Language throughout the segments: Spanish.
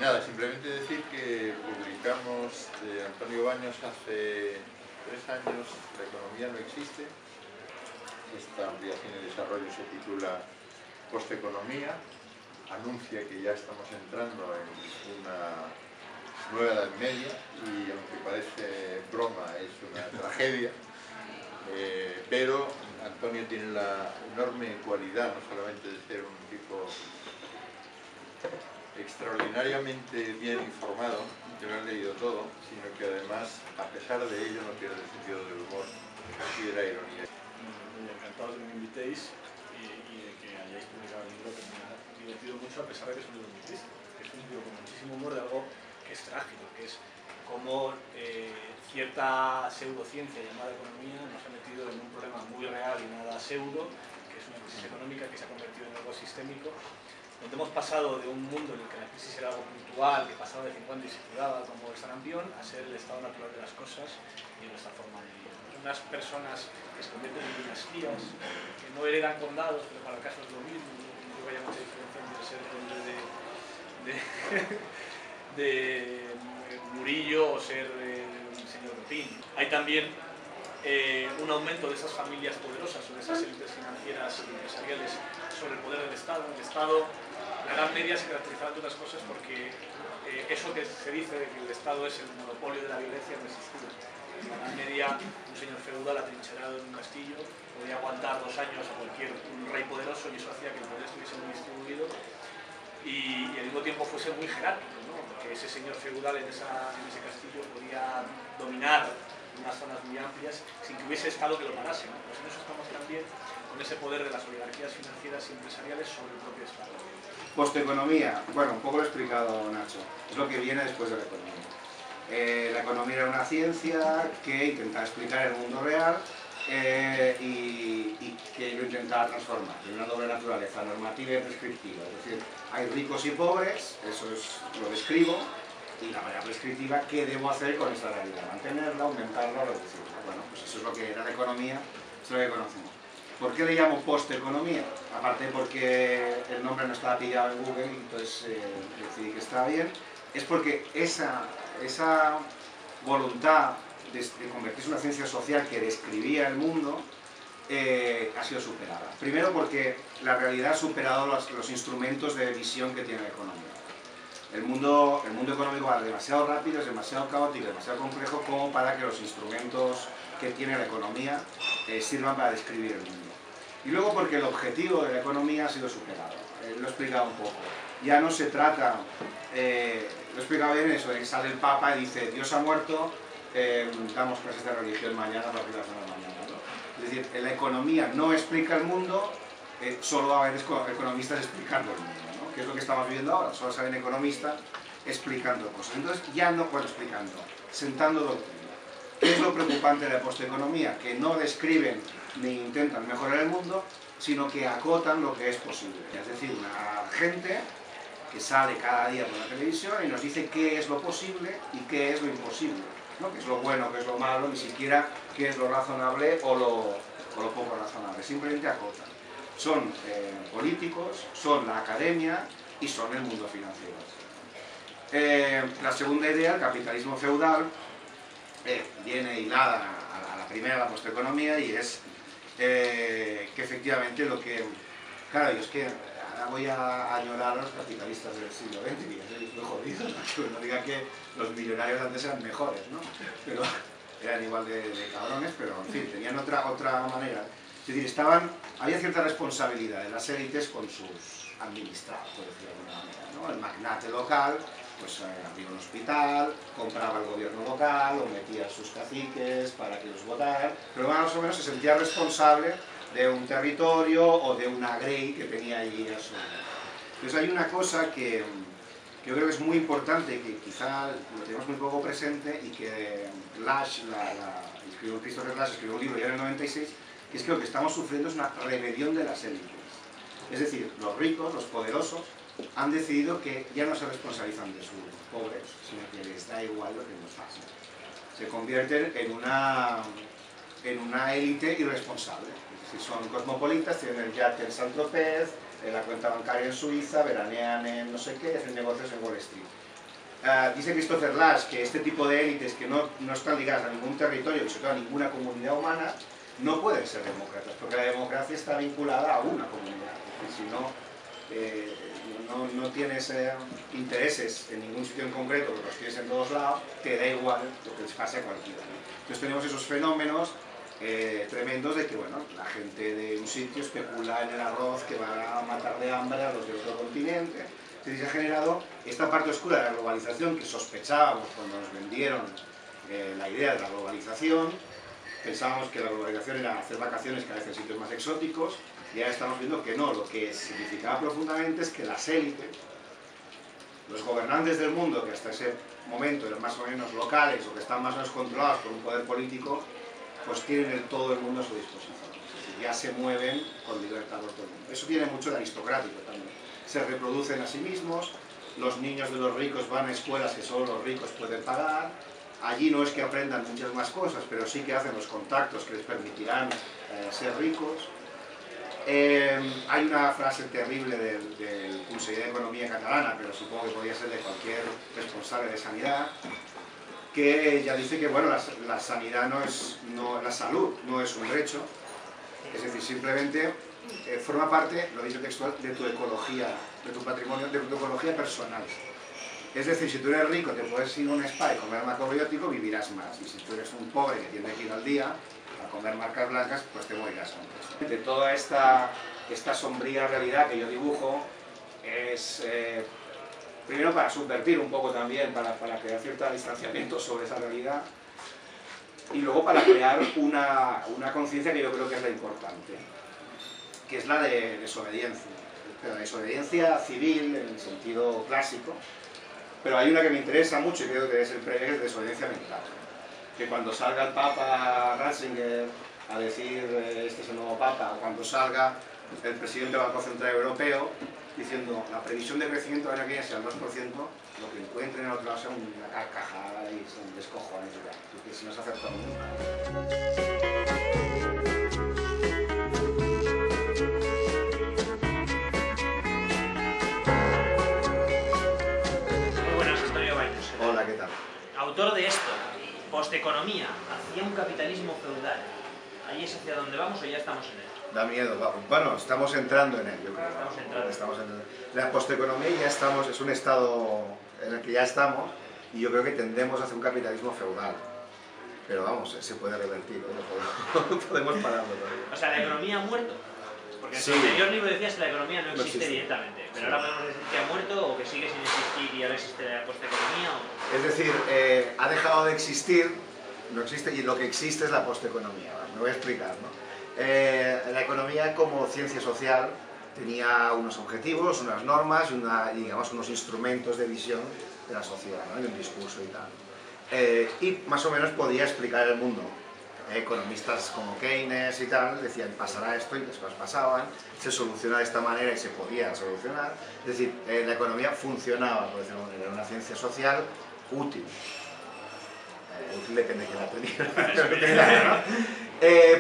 nada, simplemente decir que publicamos de Antonio Baños hace 3 años La economía no existe. Esta ampliación y desarrollo se titula Posteconomía. Anuncia que ya estamos entrando en una nueva edad media y, aunque parece broma, es una tragedia. Pero Antonio tiene la enorme cualidad no solamente de ser un tipo extraordinariamente bien informado, que lo ha leído todo, sino que además, a pesar de ello, no pierde el sentido del humor y de la ironía. Encantado de que me invitéis y de que hayáis publicado el libro, que me ha divertido mucho, a pesar de que es un libro muy triste, que es un libro con muchísimo humor de algo que es trágico, que es cómo cierta pseudociencia llamada economía nos ha metido en un problema muy real y nada pseudo, que es una crisis económica que se ha convertido en algo sistémico, donde hemos pasado de un mundo en el que la crisis era algo puntual, que pasaba de vez en cuando y se curaba como el sarampión, a ser el estado natural de las cosas y nuestra forma de vivir. Unas personas que se convierten en dinastías, que no heredan condados, pero para el caso es lo mismo, no creo que haya mucha diferencia entre ser conde de Murillo o ser el señor Botín. Hay también un aumento de esas familias poderosas o de esas élites financieras y empresariales sobre el poder del Estado. El Estado, la Edad Media se caracterizaba entre otras cosas porque eso que se dice de que el Estado es el monopolio de la violencia no existía. En la Edad Media, un señor feudal atrincherado en un castillo podía aguantar 2 años a cualquier rey poderoso y eso hacía que el poder estuviese muy distribuido y al mismo tiempo fuese muy jerárquico, ¿no? Porque ese señor feudal en ese castillo podía dominar unas zonas muy amplias sin que hubiese Estado que lo parase, ¿no? Pues en eso estamos también con ese poder de las oligarquías financieras y empresariales sobre el propio Estado. Posteconomía, bueno, un poco lo ha explicado Nacho, es lo que viene después de la economía. La economía era una ciencia que intentaba explicar el mundo real y que lo intentaba transformar. Tiene una doble naturaleza, normativa y prescriptiva. Es decir, hay ricos y pobres, eso es, lo describo, y la manera prescriptiva, ¿qué debo hacer con esta realidad? Mantenerla, aumentarla o reducirla. Bueno, pues eso es lo que era la economía, eso es lo que conocemos. ¿Por qué le llamo posteconomía? Aparte porque el nombre no estaba pillado en Google, entonces decidí que estaba bien. Es porque esa voluntad de convertirse en una ciencia social que describía el mundo ha sido superada. Primero porque la realidad ha superado los instrumentos de visión que tiene la economía. El mundo económico va demasiado rápido, es demasiado caótico, demasiado complejo como para que los instrumentos que tiene la economía sirvan para describir el mundo. Y luego porque el objetivo de la economía ha sido superado. Lo he explicado un poco. Ya no se trata, lo he explicado bien eso, de que sale el Papa y dice Dios ha muerto, damos clases de religión mañana a partir de las 9 de la mañana, ¿no? Es decir, la economía no explica el mundo, solo va a haber economistas explicando el mundo, ¿no? Que es lo que estamos viviendo ahora, solo salen economistas explicando cosas. Entonces ya no, bueno, explicando, sentando doctrina. ¿Qué es lo preocupante de la posteconomía? Que no describen ni intentan mejorar el mundo, sino que acotan lo que es posible. Es decir, una gente que sale cada día por la televisión y nos dice qué es lo posible y qué es lo imposible, ¿no? Qué es lo bueno, qué es lo malo, ni siquiera qué es lo razonable o lo poco razonable. Simplemente acotan. Son políticos, son la academia y son el mundo financiero. La segunda idea, el capitalismo feudal, viene hilada a la primera, la posteconomía, y es que efectivamente lo que... Claro, yo es que ahora voy a añorar a los capitalistas del siglo XX, y ya soy muy jodido, ¿no? Que uno diga que los millonarios antes eran mejores, ¿no? Pero eran igual de cabrones, pero en fin, tenían otra manera. Es decir, había cierta responsabilidad de las élites con sus administrados, por decirlo de alguna manera, ¿no? El magnate local pues abría un hospital, compraba el gobierno local, o metía a sus caciques para que los votaran, pero más o menos se sentía responsable de un territorio o de una grey que tenía allí a su... Entonces hay una cosa que yo creo que es muy importante, que quizá lo tenemos muy poco presente, y que Lasch, Christopher Lasch escribió un libro ya en el 96, que es que lo que estamos sufriendo es una rebelión de las élites. Es decir, los ricos, los poderosos, han decidido que ya no se responsabilizan de sus pobres, sino que les da igual lo que nos pasa. Se convierten en una élite irresponsable. Si son cosmopolitas, tienen el yate en Saint-Tropez, la cuenta bancaria en Suiza, veranean en no sé qué, hacen negocios en Wall Street. Dice Christopher Lasch que este tipo de élites que no están ligadas a ningún territorio y sobre todo a ninguna comunidad humana no pueden ser demócratas, porque la democracia está vinculada a una comunidad. Es decir, si no tienes intereses en ningún sitio en concreto, porque los tienes en todos lados, te da igual lo que les pase a cualquiera, ¿no? Entonces tenemos esos fenómenos tremendos de que, bueno, la gente de un sitio especula en el arroz que va a matar de hambre a los de otro continente. Entonces se ha generado esta parte oscura de la globalización que sospechábamos cuando nos vendieron la idea de la globalización. Pensábamos que la globalización era hacer vacaciones cada vez en sitios más exóticos, y ahora estamos viendo que no. Lo que significaba profundamente es que las élites, los gobernantes del mundo, que hasta ese momento eran más o menos locales o que están más o menos controlados por un poder político, pues tienen todo el mundo a su disposición. Es decir, ya se mueven con libertad por todo el mundo. Eso tiene mucho de aristocrático también. Se reproducen a sí mismos, los niños de los ricos van a escuelas que solo los ricos pueden pagar. Allí no es que aprendan muchas más cosas, pero sí que hacen los contactos que les permitirán ser ricos. Hay una frase terrible del conseller de Economía catalana, pero supongo que podría ser de cualquier responsable de sanidad, que ya dice que, bueno, la sanidad la salud no es un derecho, es decir, simplemente forma parte, lo he dicho textual, de tu ecología, de tu patrimonio, de tu ecología personal. Es decir, si tú eres rico, te puedes ir a un spa y comer macrobiótico, vivirás más. Y si tú eres un pobre que tiene que ir al día a comer marcas blancas, pues te morirás antes. De toda esta sombría realidad que yo dibujo, es primero para subvertir un poco también, para crear cierto distanciamiento sobre esa realidad, y luego para crear una conciencia que yo creo que es la importante, que es la de desobediencia. Pero la desobediencia civil en el sentido clásico. Pero hay una que me interesa mucho y creo que es el previo, es desobediencia mental. Que cuando salga el Papa Ratzinger a decir este es el nuevo Papa, o cuando salga el presidente del Banco Central Europeo diciendo la previsión de crecimiento del año que viene sea el 2%, lo que encuentren en el otro lado sea una carcajada y son descojones, porque si no se acerta nunca. Hola, ¿qué tal? Autor de esto, Posteconomía, hacia un capitalismo feudal. ¿Ahí es hacia dónde vamos o ya estamos en él? Da miedo, bueno, estamos entrando en él, yo creo. Estamos entrando. La posteconomía ya estamos, es un estado en el que ya estamos, y yo creo que tendemos hacia un capitalismo feudal. Pero vamos, se puede revertir, ¿no? Podemos pararlo todavía. O sea, ¿la economía ha muerto? Porque en tu anterior libro decías que la economía no existe directamente, pero ahora podemos decir que ha muerto o que sigue sin existir y ahora existe la posteconomía. Es decir, ha dejado de existir, no existe, y lo que existe es la posteconomía. Me voy a explicar, ¿no? La economía como ciencia social tenía unos objetivos, unas normas y digamos unos instrumentos de visión de la sociedad, ¿no? Y un discurso y tal. Y más o menos podía explicar el mundo. Economistas como Keynes y tal decían pasará esto y las cosas pasaban, se soluciona de esta manera y se podía solucionar. Es decir, la economía funcionaba, por decirlo de alguna manera, era una ciencia social útil. Útil depende de quién la tenía.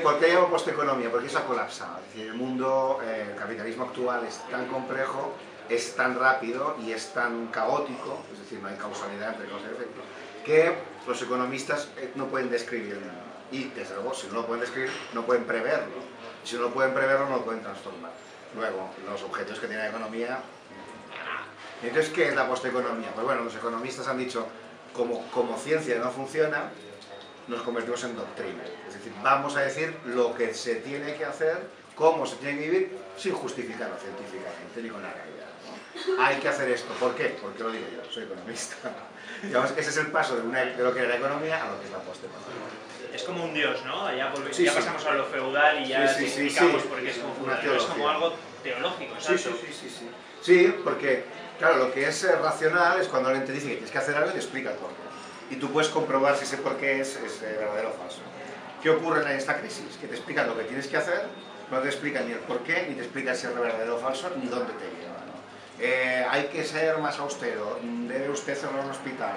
¿Por qué llamo posteconomía? Porque eso ha colapsado. Es decir, el mundo, el capitalismo actual es tan complejo, es tan rápido y es tan caótico, es decir, no hay causalidad entre causa y efecto, que los economistas no pueden describirlo. Y, desde luego, si no lo pueden describir, no pueden preverlo. Y si no lo pueden preverlo, no lo pueden transformar. Luego, los objetivos que tiene la economía... Entonces, ¿qué es la posteconomía? Pues bueno, los economistas han dicho, como ciencia no funciona, nos convertimos en doctrina. Es decir, vamos a decir lo que se tiene que hacer, cómo se tiene que vivir, sin justificarlo científicamente, ni con la realidad, ¿no? Hay que hacer esto. ¿Por qué? Porque lo digo yo, soy economista. Digamos, ese es el paso de lo que era la economía a lo que es la posteconomía. Es como un dios, ¿no? Ya pasamos a lo feudal y ya significamos porque es como feudal. Es como algo teológico, ¿sabes? Sí, porque, claro, lo que es racional es cuando alguien te dice que tienes que hacer algo y te explica el porqué. Y tú puedes comprobar si ese porqué es verdadero o falso. ¿Qué ocurre en esta crisis? Que te explican lo que tienes que hacer, no te explican ni el porqué, ni te explican si es verdadero o falso, ni dónde te lleva, ¿no? Hay que ser más austero, debe usted cerrar un hospital,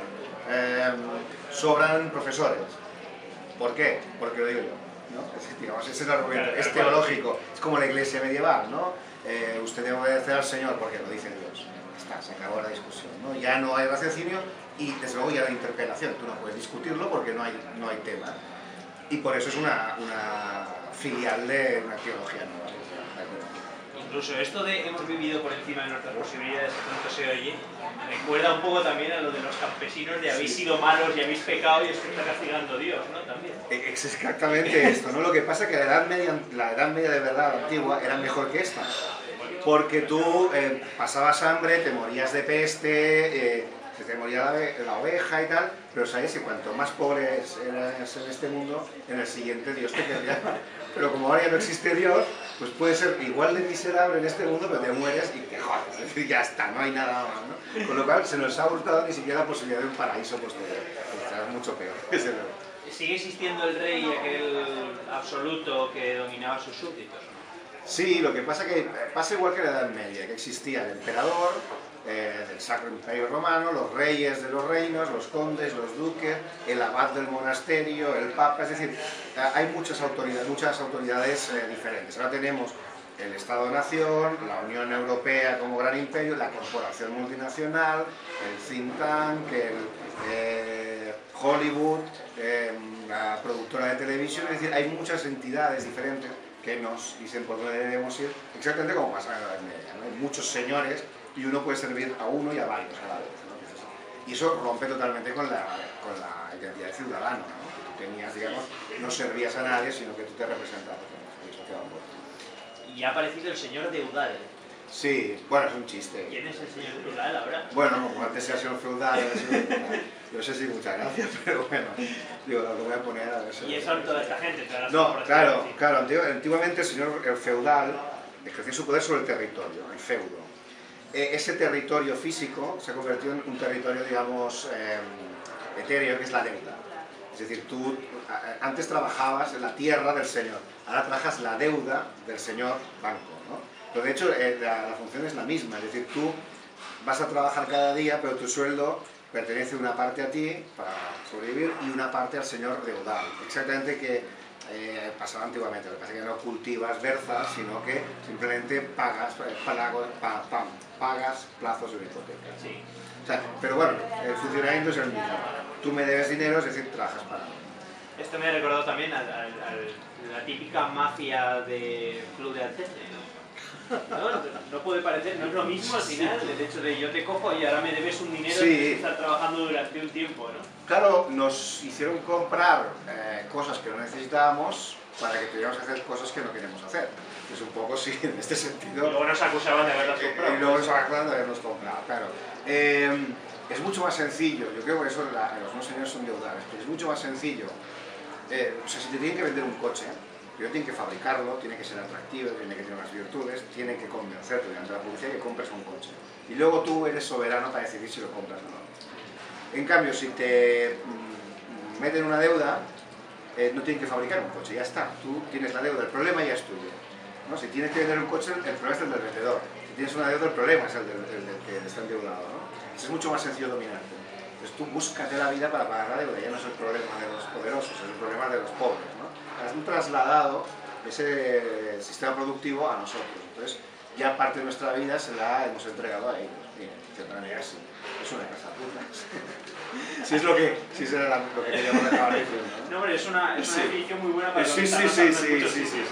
sobran profesores. ¿Por qué? Porque lo digo yo, ¿no? Digamos, ese es el argumento, es teológico, es como la iglesia medieval, ¿no? Usted debe obedecer al Señor porque lo dice Dios. Está, se acabó la discusión, ¿no? Ya no hay raciocinio y desde luego ya la interpelación, tú no puedes discutirlo porque no hay tema. Y por eso es una filial de una teología nueva. Incluso esto de hemos vivido por encima de nuestras posibilidades, que tanto se oye, recuerda un poco también a lo de los campesinos de habéis sido malos y habéis pecado y os está castigando Dios, ¿no? También. Es exactamente esto, ¿no? Lo que pasa es que la Edad Media de verdad, la antigua, era mejor que esta. Porque tú pasabas hambre, te morías de peste, se te moría la oveja y tal, pero sabes que cuanto más pobre eres en este mundo, en el siguiente Dios te quería. Pero como ahora ya no existe Dios, pues puedes ser igual de miserable en este mundo, pero te mueres y te jodes. Es decir, ya está, no hay nada más, ¿no? Con lo cual se nos ha hurtado ni siquiera la posibilidad de un paraíso posterior. Es mucho peor. ¿Sigue existiendo el rey, aquel absoluto que dominaba a sus súbditos? Sí, lo que pasa es que pasa igual que en la Edad Media, que existía el emperador del Sacro Imperio Romano, los reyes de los reinos, los condes, los duques, el abad del monasterio, el papa, es decir, hay muchas autoridades diferentes. Ahora tenemos el Estado-Nación, la Unión Europea como gran imperio, la corporación multinacional, el think tank, Hollywood, la productora de televisión, es decir, hay muchas entidades diferentes que nos dicen por dónde debemos ir, exactamente como pasa en la Edad Media, ¿no? Hay muchos señores y uno puede servir a uno y a varios a la vez, ¿no? Y eso rompe totalmente con la identidad de ciudadano, ¿no? Que tú tenías, digamos, no servías a nadie, sino que tú te representabas, ¿no? Eso queda un poco. Y ha aparecido el señor deudal. Sí, bueno, es un chiste. ¿Quién es el señor feudal ahora? Bueno, como antes se ha sido feudal, no sé si muchas gracias, pero bueno, digo, lo voy a poner a ver si... Y son toda esta gente, todas las No, claro, antiguamente el feudal ejercía su poder sobre el territorio, el feudo. Ese territorio físico se ha convertido en un territorio, digamos, etéreo, que es la deuda. Es decir, tú antes trabajabas en la tierra del señor, ahora trabajas la deuda del señor banco, ¿no? Pero de hecho la función es la misma, es decir, tú vas a trabajar cada día, pero tu sueldo pertenece una parte a ti para sobrevivir y una parte al señor deudal. Exactamente que pasaba antiguamente, lo que pasa es que no cultivas berzas, sino que simplemente pagas plazos de una hipoteca. Sí. O sea, pero bueno, el funcionamiento es el mismo. Tú me debes dinero, es decir, trabajas para mí. Esto me ha recordado también a la típica mafia de Club de Alterne, ¿no? No puede parecer, no es lo mismo al final, el hecho de yo te cojo y ahora me debes un dinero y que estar trabajando durante un tiempo, ¿no? Claro, nos hicieron comprar cosas que no necesitábamos para que pudiéramos hacer cosas que no queremos hacer. Es un poco, sí, en este sentido... Y luego nos acusaban de haberlas comprado. Y luego nos acusaban de habernos comprado, claro. Es mucho más sencillo, yo creo que por eso los no señores son deudales, pero es mucho más sencillo. O sea, si te tienen que vender un coche, pero tienen que fabricarlo, tiene que ser atractivo, tiene que tener unas virtudes, tienen que convencerte mediante la publicidad que compres un coche. Y luego tú eres soberano para decidir si lo compras o no. En cambio, si te meten una deuda, no tienen que fabricar un coche, ya está. Tú tienes la deuda, el problema ya es tuyo, ¿no? Si tienes que vender un coche, el problema es el del vendedor. Si tienes una deuda, el problema es el del que está endeudado, ¿no? Es mucho más sencillo dominarte. Entonces tú búscate la vida para pagar la deuda, ya no es el problema de los poderosos, es el problema de los pobres, ¿no? Has trasladado ese sistema productivo a nosotros, entonces ya parte de nuestra vida se la hemos entregado a ellos. Mira, de cierta manera sí, es una casa puta. Si es lo que queríamos acabar diciendo, ¿no? No, hombre, es una definición muy buena para lo que Sí.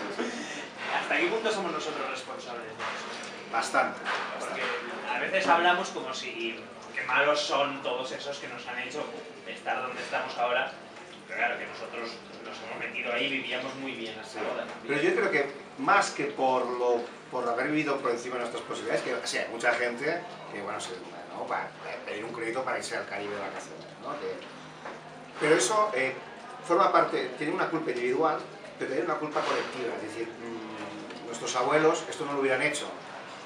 ¿Hasta qué punto somos nosotros responsables de eso? Bastante. Porque a veces hablamos como si qué malos son todos esos que nos han hecho estar donde estamos ahora, pero claro que nosotros nos hemos metido ahí y vivíamos muy bien hasta ahora. Pero yo creo que más que por haber vivido por encima de nuestras posibilidades, que sí, hay mucha gente que, bueno, ¿no? Para pedir un crédito para irse al Caribe de vacaciones, ¿no? Pero eso forma parte, tiene una culpa individual, pero tiene una culpa colectiva, es decir, nuestros abuelos esto no lo hubieran hecho.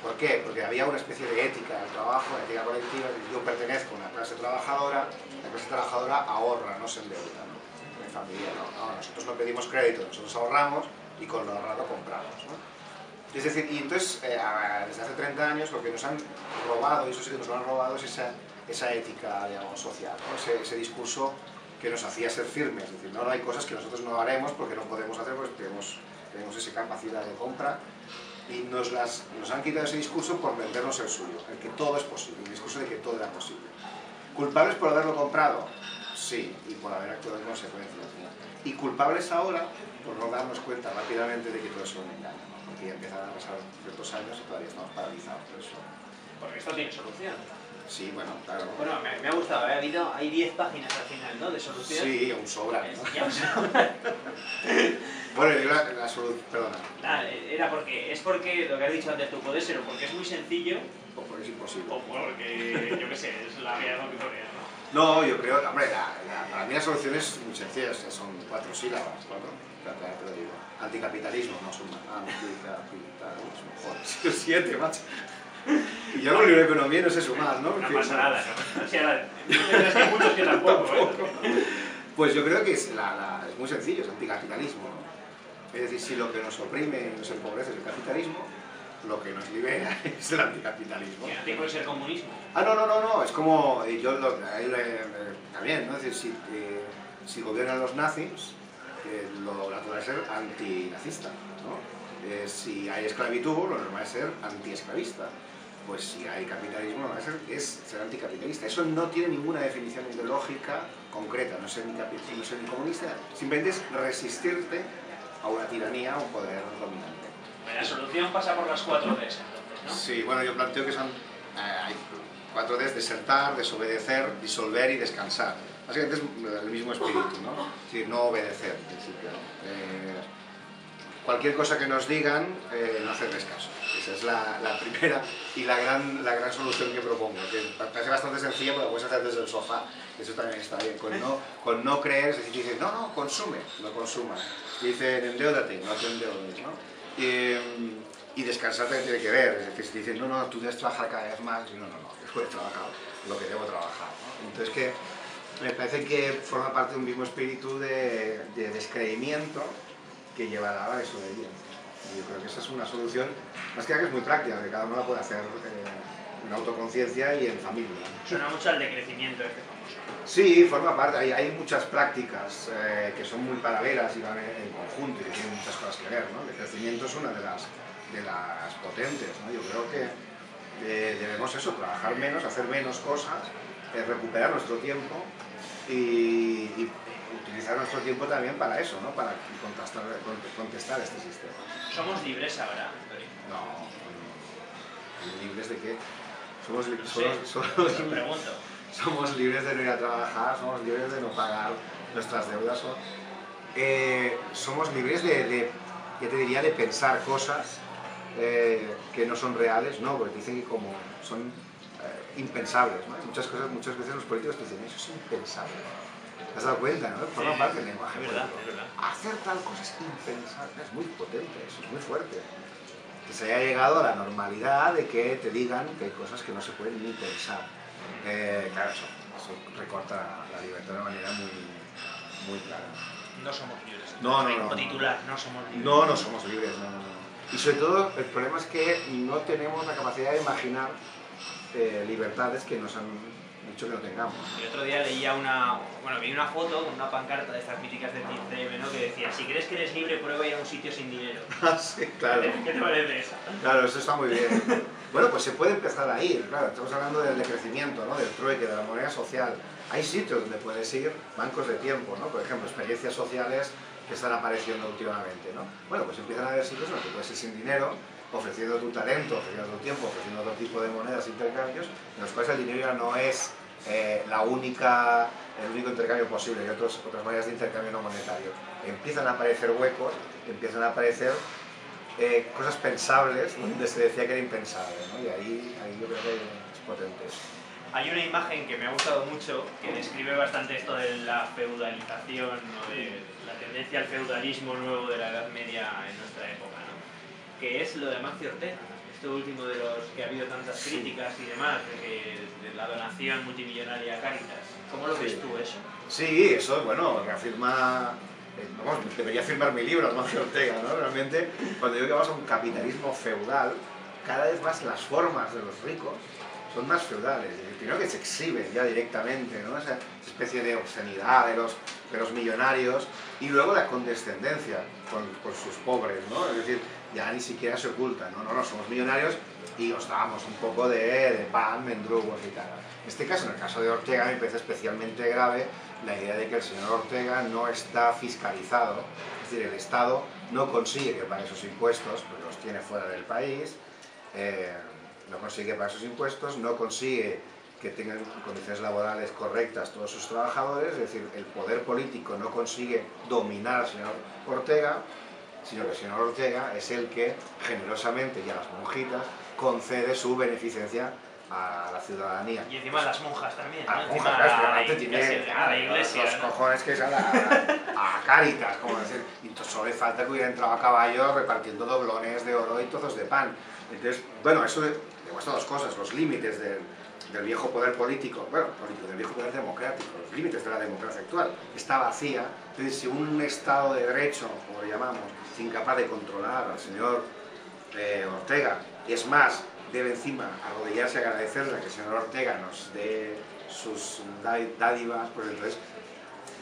¿Por qué? Porque había una especie de ética del trabajo, una ética colectiva, yo pertenezco a una clase trabajadora, la clase trabajadora ahorra, no se endeuda, ¿no? Mi familia no, nosotros no pedimos crédito, nosotros ahorramos y con lo ahorrado compramos, ¿no? Es decir, y entonces, desde hace 30 años lo que nos han robado, y eso sí que nos lo han robado, es esa ética, digamos, social, ¿no? Ese discurso que nos hacía ser firmes, es decir, no hay cosas que nosotros no haremos porque no podemos hacer, porque tenemos esa capacidad de compra, y nos han quitado ese discurso por vendernos el suyo, el que todo es posible, el discurso de que todo era posible. ¿Culpables por haberlo comprado? Sí, y por haber actuado en consecuencia, ¿no? Y culpables ahora por no darnos cuenta rápidamente de que todo eso es un engaño, ¿no? Porque ya empiezan a pasar ciertos años y todavía estamos paralizados por eso. Porque esto tiene solución. Sí, bueno, claro. Bueno, me ha gustado, hay 10 páginas al final, ¿no? De solución. Sí, aún sobra, ¿no? Ya, o sea, Bueno, y la solución, perdona. nada, es porque lo que has dicho antes tú, puede ser o porque es muy sencillo O porque es imposible. o porque, yo qué sé, es la vía de Victoria, ¿no? No, yo creo, hombre, para mí la solución es muy sencilla, son 4 sílabas, 4. Claro, te lo digo. Anticapitalismo, no suma. Anticapitalismo, joder, 7, macho. Y yo con la economía no sé sumar, ¿no? No pasa nada, ¿no? O sea, es que hay muchos que tampoco, ¿eh? Pues yo creo que es muy sencillo, es anticapitalismo, ¿no? Es decir, si lo que nos oprime y nos empobrece es el capitalismo, lo que nos libera es el anticapitalismo. Que no tiene por qué ser comunismo. Ah, no, es como, también, ¿no? Es decir, si gobiernan los nazis, lo natural es ser antinazista, ¿no? Si hay esclavitud, lo normal es ser antiesclavista. Pues si hay capitalismo, lo normal es ser anticapitalista. Eso no tiene ninguna definición ideológica concreta, no ser ni capitalista, no ser ni comunista, simplemente es resistirte a una tiranía, a un poder dominante. La solución pasa por las 4 Ds, entonces, ¿no? Sí, bueno, yo planteo que son hay 4 Ds: desertar, desobedecer, disolver y descansar. Básicamente es el mismo espíritu, ¿no? Es decir, no obedecer, en principio, ¿no? Cualquier cosa que nos digan, no hacerles caso. Esa es la primera y la gran solución que propongo, que parece bastante sencilla, pero la puedes hacer desde el sofá. Eso también está bien. Con no creer, es decir, dicen, no, consume, no consumas. Dicen, endeudate, no te endeudes, ¿no? Y descansar también tiene que ver, es decir, si dicen, no, tú debes trabajar cada vez más, y no, después he trabajado lo que debo trabajar, ¿no? Entonces que me parece que forma parte de un mismo espíritu de descreimiento que llevará a la desobediencia. Y yo creo que esa es una solución, más que nada que es muy práctica, que cada uno la puede hacer en autoconciencia y en familia, ¿no? Suena mucho al decrecimiento este famoso. Sí, forma parte, hay muchas prácticas que son muy paralelas y van en conjunto y que tienen muchas cosas que ver, ¿no? El crecimiento es una de las potentes, ¿no? Yo creo que debemos eso, trabajar menos, hacer menos cosas, recuperar nuestro tiempo y utilizar nuestro tiempo también para eso, ¿no? Para contestar este sistema. ¿Somos libres ahora, Antonio? No. ¿Libres de qué? Somos Pregunto. Somos libres de no ir a trabajar, somos libres de no pagar nuestras deudas. Somos libres ya te diría, de pensar cosas que no son reales, ¿no? Porque dicen que como son impensables, ¿no? Muchas veces los políticos te dicen, eso es impensable. ¿Te has dado cuenta, no? Forma parte del lenguaje. Es verdad. Hacer tal cosa es impensable, es muy potente, eso es muy fuerte. Que se haya llegado a la normalidad de que te digan que hay cosas que no se pueden ni pensar. Claro, eso recorta la libertad de una manera muy clara. No somos libres. No. Titular, no somos libres. No somos libres, no. Y sobre todo, el problema es que no tenemos la capacidad de imaginar libertades que nos han dicho que no tengamos. El otro día leía vi una foto con una pancarta de estas míticas del 15M, ¿no? Que decía, si crees que eres libre, prueba ir a un sitio sin dinero. Sí, claro. ¿Qué te parece eso? Claro, eso está muy bien. Bueno, pues se puede empezar a ir, claro, estamos hablando del decrecimiento, ¿no? Del trueque, de la moneda social. Hay sitios donde puedes ir, bancos de tiempo, ¿no? Por ejemplo, experiencias sociales que están apareciendo últimamente, ¿no? Bueno, pues empiezan a haber sitios donde puedes ir sin dinero, ofreciendo tu talento, ofreciendo tu tiempo, ofreciendo otro tipo de monedas, intercambios, en los cuales el dinero ya no es el único intercambio posible, hay otras maneras de intercambio no monetario. Empiezan a aparecer huecos, empiezan a aparecer cosas pensables donde se decía que era impensable, ¿no? Y ahí yo creo que es potente. Hay una imagen que me ha gustado mucho que describe bastante esto de la feudalización o de la tendencia al feudalismo nuevo de la Edad Media en nuestra época, ¿no? Que es lo de Amancio Ortega, esto último de los que ha habido tantas críticas y demás, de la donación multimillonaria a Cáritas. ¿Cómo lo ves tú eso? Sí, eso, bueno, reafirma, debería firmar mi libro, Amancio Ortega, ¿no? Realmente, cuando digo que vamos a un capitalismo feudal, cada vez más las formas de los ricos son más feudales. Primero que se exhiben ya directamente, ¿no? Esa especie de obscenidad de los millonarios, y luego la condescendencia. con sus pobres, ¿no? Es decir, ya ni siquiera se ocultan, no, somos millonarios y os damos un poco de pan, mendrugos y tal. En este caso, en el caso de Ortega, me parece especialmente grave la idea de que el señor Ortega no está fiscalizado, es decir, el Estado no consigue que pague sus impuestos, porque los tiene fuera del país, no consigue pagar sus impuestos, no consigue que tengan condiciones laborales correctas todos sus trabajadores, es decir, el poder político no consigue dominar al señor Ortega, sino que el señor Ortega es el que generosamente, y a las monjitas, concede su beneficencia a la ciudadanía. Y encima a las monjas también, ¿no? A las Encima monjas, claro, a la antes tiene a la iglesia, los ¿no? cojones que es a Cáritas, como decir, y solo le falta que hubiera entrado a caballo repartiendo doblones de oro y trozos de pan. Entonces, bueno, eso demuestra dos cosas, los límites del viejo poder político, del viejo poder democrático, los límites de la democracia actual. Está vacía. Entonces, si un Estado de Derecho, como lo llamamos, es incapaz de controlar al señor Ortega, y es más, debe encima arrodillarse y agradecerle a que el señor Ortega nos dé sus dádivas, pues entonces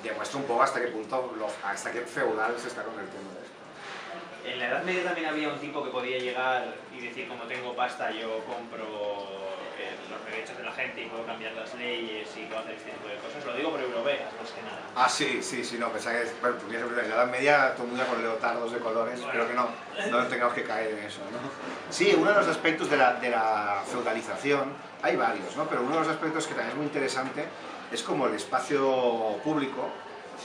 demuestra un poco hasta qué punto, hasta qué feudal se está convirtiendo esto. En la Edad Media también había un tipo que podía llegar y decir, como tengo pasta, yo compro los derechos de la gente y puedo cambiar las leyes y puedo hacer este tipo de cosas. Lo digo por europeas, más que nada. Ah, sí, no, pensaba que bueno, en la Edad Media todo el mundo con leotardos de colores, bueno, espero que no tengamos que caer en eso, ¿no? Sí, uno de los aspectos de la feudalización, hay varios, ¿no? Pero uno de los aspectos que también es muy interesante es como el espacio público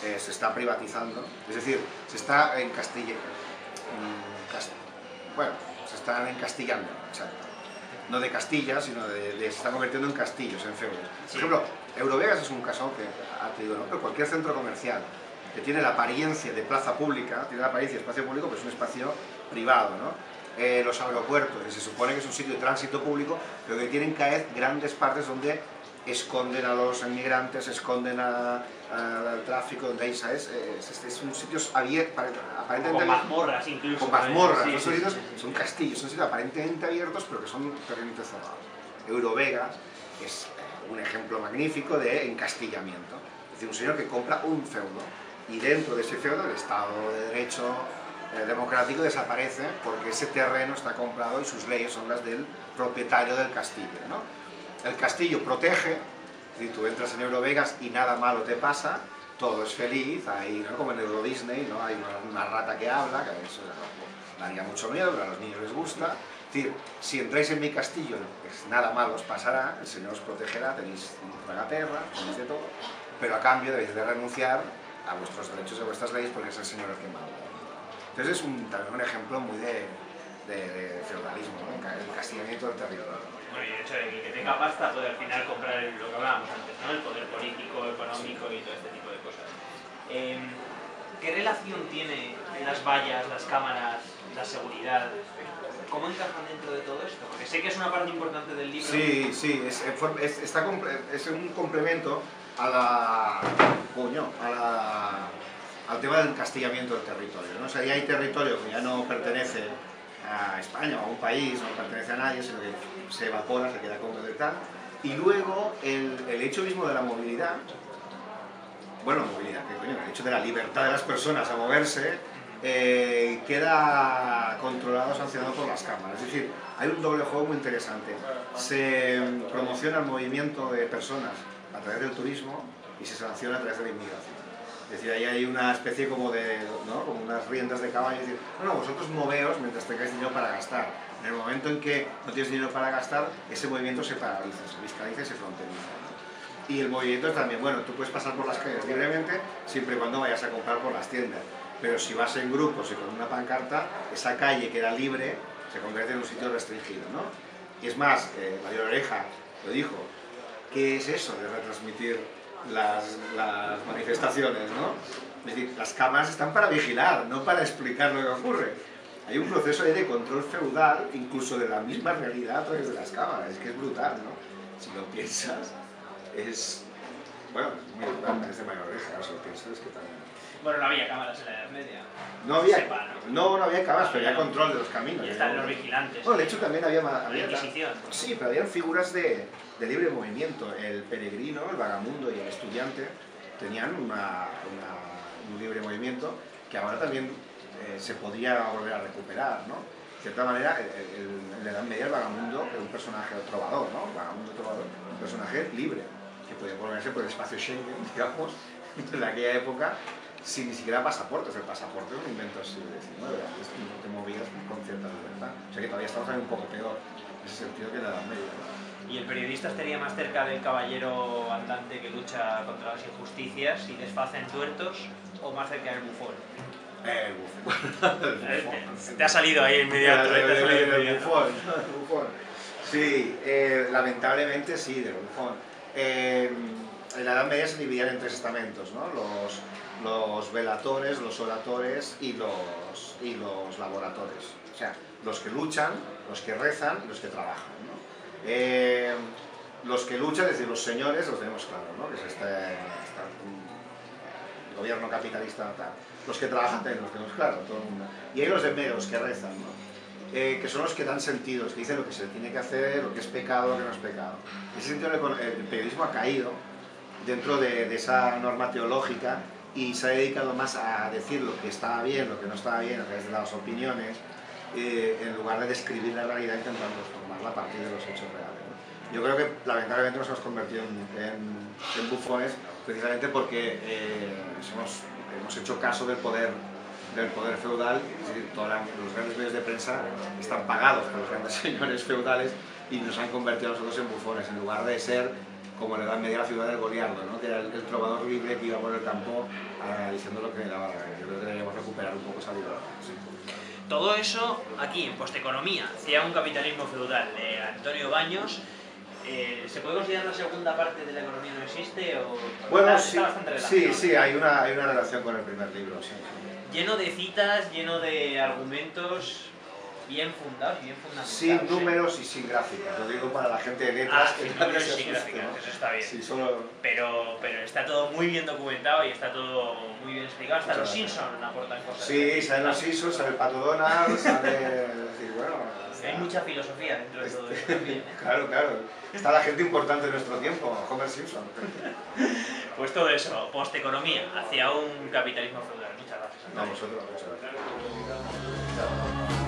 se está privatizando, es decir, se está se están encastillando, exacto. No de Castilla, sino se está convirtiendo en castillos, en feudos. Sí. Por ejemplo, Eurovegas es un caso que ha tenido, ¿no? Pero cualquier centro comercial que tiene la apariencia de plaza pública, tiene la apariencia de espacio público, pero es un espacio privado, ¿no? Los aeropuertos, que se supone que es un sitio de tránsito público, pero que tienen caer grandes partes donde esconden a los inmigrantes, esconden al tráfico, donde hay, ¿sabes? Son sitios abiertos, aparentemente... Con mazmorras incluso. Con mazmorras, sí, esos sitios son castillos, son sitios aparentemente abiertos, pero que son terriblemente cerrados. Eurovegas es un ejemplo magnífico de encastillamiento. Es decir, un señor que compra un feudo, y dentro de ese feudo el Estado de Derecho democrático desaparece porque ese terreno está comprado y sus leyes son las del propietario del castillo, ¿no? El castillo protege, si tú entras en Eurovegas y nada malo te pasa, todo es feliz, hay, ¿no? Como en Euro Disney, ¿no? Hay una rata que habla, que eso daría mucho miedo, pero a los niños les gusta. Es decir, si entráis en mi castillo, pues nada malo os pasará, el Señor os protegerá, tenéis tragaterra, tenéis de todo, pero a cambio debéis de renunciar a vuestros derechos y a vuestras leyes porque es el Señor el que manda. Entonces es también un ejemplo muy de feudalismo, ¿no? El encastillamiento del territorio. Bueno, y de hecho, el que tenga pasta puede al final comprar lo que hablábamos antes, ¿no? El poder político, económico y todo este tipo de cosas. ¿Qué relación tiene las vallas, las cámaras, la seguridad? ¿Cómo encajan dentro de todo esto? Porque sé que es una parte importante del libro. Sí, es un complemento al tema del encastillamiento del territorio, ¿no? O sea, ya hay territorio que ya no pertenece a España o a un país, no pertenece a nadie, sino que se evapora, se queda como de tal. Y luego el hecho mismo de la movilidad, el hecho de la libertad de las personas a moverse, queda controlado, sancionado por las cámaras. Es decir, hay un doble juego muy interesante. Se promociona el movimiento de personas a través del turismo y se sanciona a través de la inmigración. Es decir, ahí hay una especie como de, ¿no? Como unas riendas de caballo, es decir, bueno, vosotros moveos mientras tengáis dinero para gastar. En el momento en que no tienes dinero para gastar, ese movimiento se paraliza, se fiscaliza y se fronteriza, ¿no? Y el movimiento también, bueno, tú puedes pasar por las calles libremente siempre y cuando vayas a comprar por las tiendas, pero si vas en grupos y con una pancarta, esa calle que era libre se convierte en un sitio restringido, ¿no? Y es más, Mayor Oreja lo dijo, ¿qué es eso de retransmitir las manifestaciones, ¿no? Es decir, las cámaras están para vigilar, no para explicar lo que ocurre. Hay un proceso ahí de control feudal, incluso de la misma realidad a través de las cámaras. Es que es brutal, ¿no? Si lo piensas, es... Bueno, muy brutal, es de Mayor Oreja, si lo piensas, es que también... Bueno, no había cámaras en la Edad Media. No había, sepa, no había cámaras, pero había control de los caminos. Y están los vigilantes. Bueno, de hecho también había Inquisición. sí, pero había figuras de libre movimiento. El peregrino, el vagamundo y el estudiante tenían un libre movimiento que ahora también se podría volver a recuperar, ¿no? De cierta manera, en la Edad Media el vagamundo era un personaje trovador, ¿no? Vagamundo trovador, un personaje libre, que podía moverse por el espacio Schengen, digamos, de aquella época, sin ni siquiera pasaportes. El pasaporte es un invento del siglo XIX, antes no te movías con cierta libertad. O sea que todavía estamos ahí un poco peor, en ese sentido, que en la Edad Media, ¿no? ¿Y el periodista estaría más cerca del caballero andante que lucha contra las injusticias y desface en tuertos, o más cerca del bufón? El bufón. Te ha salido ahí inmediato. El bufón. Sí, lamentablemente sí, del bufón. En la Edad Media se dividían en 3 estamentos, ¿no? Los velatores, los oratores y los laboratores. O sea, los que luchan, los que rezan y los que trabajan, ¿no? Los que luchan, es decir, los señores, los tenemos claro, ¿no? Que es el gobierno capitalista tal. Los que trabajan también los tenemos claro, todo el mundo. Y hay los de meros que rezan, ¿no? Que son los que dan sentidos, que dicen lo que se tiene que hacer, lo que es pecado, lo que no es pecado. En ese sentido el periodismo ha caído dentro de esa norma teológica y se ha dedicado más a decir lo que estaba bien, lo que no estaba bien a través de las opiniones, en lugar de describir la realidad intentando formarla a partir de los hechos reales, ¿no? Yo creo que lamentablemente nos hemos convertido en bufones precisamente porque hemos hecho caso del poder feudal, es decir, los grandes medios de prensa están pagados por los grandes señores feudales y nos han convertido a nosotros en bufones, en lugar de ser como en la Edad Media la figura del goliardo, ¿no? Que era el trovador libre que iba por el campo diciendo lo que le daba la gana. Yo creo que deberíamos recuperar un poco esa libertad. Sí. Todo eso aquí, en Posteconomía, hacia un capitalismo feudal de Antonio Baños. ¿Se puede considerar la segunda parte de La economía no existe? O bueno, está bastante relacionado? Sí, hay una relación con el primer libro. Sí. Lleno de citas, lleno de argumentos bien fundados y bien fundamentados. Sin números y sin gráficas, lo digo para la gente de letras. Sin números y sin gráficas, ¿no? Eso está bien. Sí, solo... pero está todo muy bien documentado y está todo muy bien explicado. Hasta los Simpsons aportan cosas. Sí, salen los Simpsons, sale el Pato Donald, sale... decir, bueno, hay mucha filosofía dentro de todo esto también. Claro. Está la gente importante de nuestro tiempo, Homer Simpson. Pues todo eso, Posteconomía, hacia un capitalismo feudal. Muchas gracias. No, vosotros, muchas gracias.